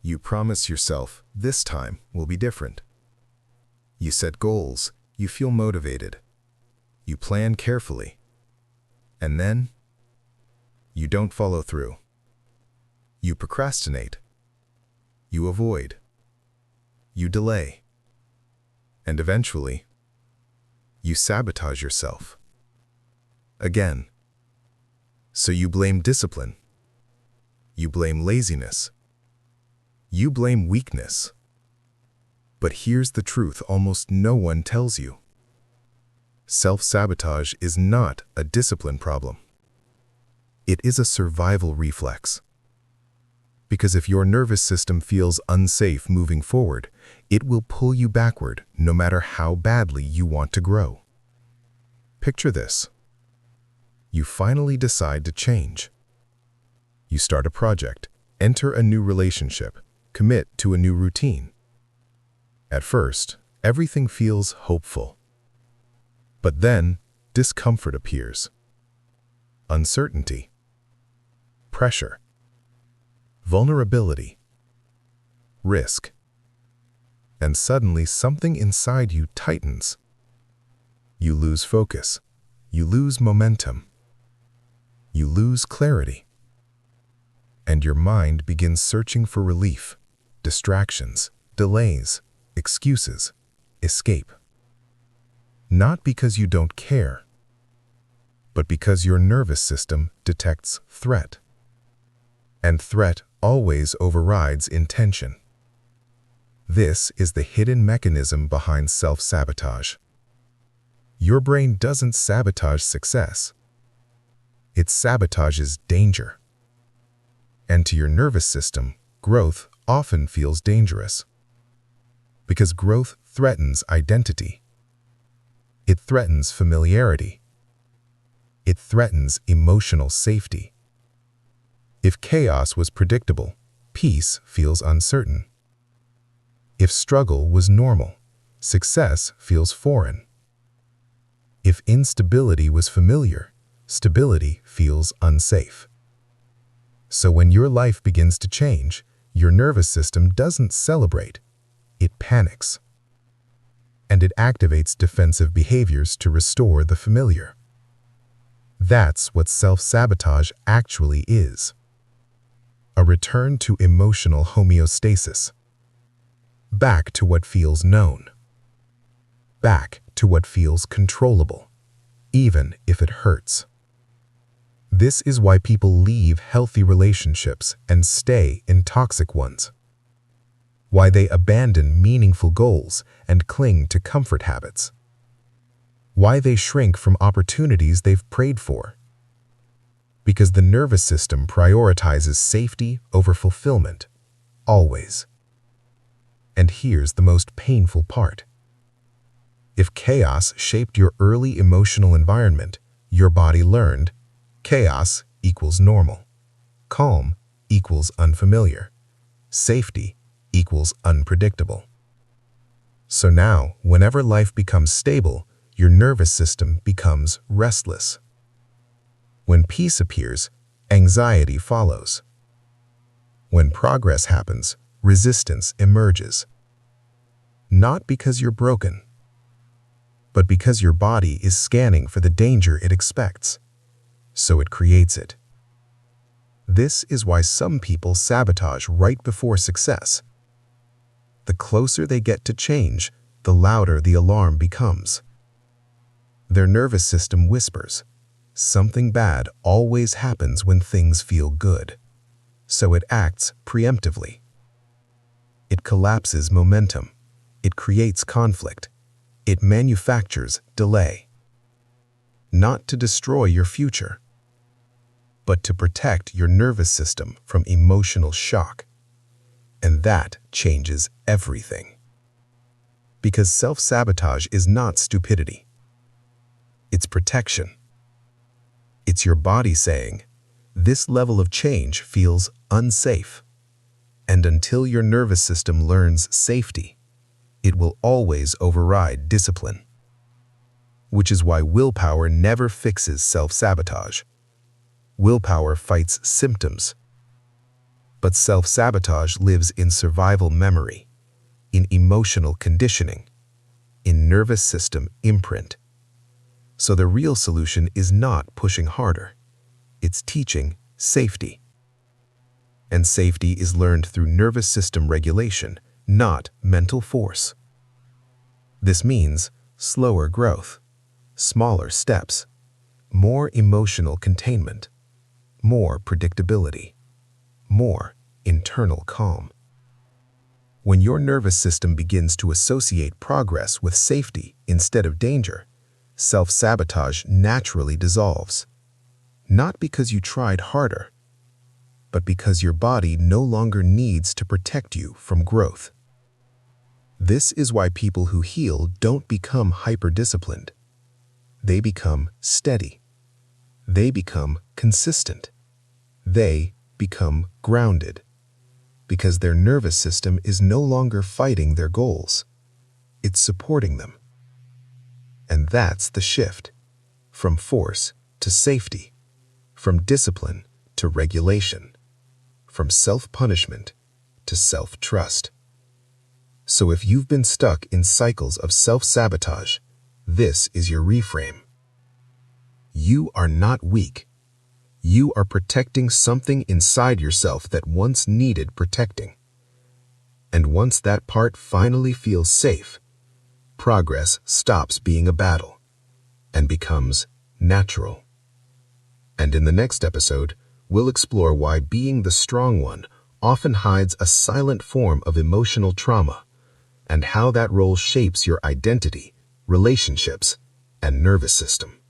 You promise yourself, this time will be different. You set goals, you feel motivated. You plan carefully. And then, you don't follow through. You procrastinate. You avoid. You delay. And eventually, you sabotage yourself. Again. So you blame discipline. You blame laziness. You blame weakness. But here's the truth almost no one tells you. Self-sabotage is not a discipline problem. It is a survival reflex. Because if your nervous system feels unsafe moving forward, it will pull you backward no matter how badly you want to grow. Picture this. You finally decide to change. You start a project, enter a new relationship, commit to a new routine. At first, everything feels hopeful. But then, discomfort appears. Uncertainty. Pressure. Vulnerability. Risk. And suddenly something inside you tightens. You lose focus. You lose momentum. You lose clarity. And your mind begins searching for relief, distractions, delays, excuses, escape. Not because you don't care, but because your nervous system detects threat. And threat always overrides intention. This is the hidden mechanism behind self-sabotage. Your brain doesn't sabotage success. It sabotages danger. And to your nervous system, growth often feels dangerous. Because growth threatens identity. It threatens familiarity. It threatens emotional safety. If chaos was predictable, peace feels uncertain. If struggle was normal, success feels foreign. If instability was familiar, stability feels unsafe. So when your life begins to change, your nervous system doesn't celebrate, it panics. And it activates defensive behaviors to restore the familiar. That's what self-sabotage actually is. A return to emotional homeostasis. Back to what feels known. Back to what feels controllable, even if it hurts. This is why people leave healthy relationships and stay in toxic ones. Why they abandon meaningful goals and cling to comfort habits. Why they shrink from opportunities they've prayed for. Because the nervous system prioritizes safety over fulfillment, always. And here's the most painful part. If chaos shaped your early emotional environment, your body learned chaos equals normal, calm equals unfamiliar, safety equals unpredictable. So now, whenever life becomes stable, your nervous system becomes restless. When peace appears, anxiety follows. When progress happens, resistance emerges. Not because you're broken, but because your body is scanning for the danger it expects, so it creates it. This is why some people sabotage right before success. The closer they get to change, the louder the alarm becomes. Their nervous system whispers, something bad always happens when things feel good, so it acts preemptively. It collapses momentum. It creates conflict. It manufactures delay. Not to destroy your future, but to protect your nervous system from emotional shock. And that changes everything. Because self-sabotage is not stupidity. It's protection. It's your body saying, this level of change feels unsafe. And until your nervous system learns safety, it will always override discipline. Which is why willpower never fixes self-sabotage. Willpower fights symptoms. But self-sabotage lives in survival memory, in emotional conditioning, in nervous system imprint. So the real solution is not pushing harder. It's teaching safety. And safety is learned through nervous system regulation, not mental force. This means slower growth, smaller steps, more emotional containment, more predictability, more internal calm. When your nervous system begins to associate progress with safety instead of danger, self-sabotage naturally dissolves. Not because you tried harder, but because your body no longer needs to protect you from growth. This is why people who heal don't become hyper-disciplined. They become steady. They become consistent. They become grounded. Because their nervous system is no longer fighting their goals. It's supporting them. And that's the shift. From force to safety. From discipline to regulation. From self-punishment to self-trust. So if you've been stuck in cycles of self-sabotage, this is your reframe. You are not weak. You are protecting something inside yourself that once needed protecting. And once that part finally feels safe, progress stops being a battle and becomes natural. And in the next episode, we'll explore why being the strong one often hides a silent form of emotional trauma and how that role shapes your identity, relationships, and nervous system.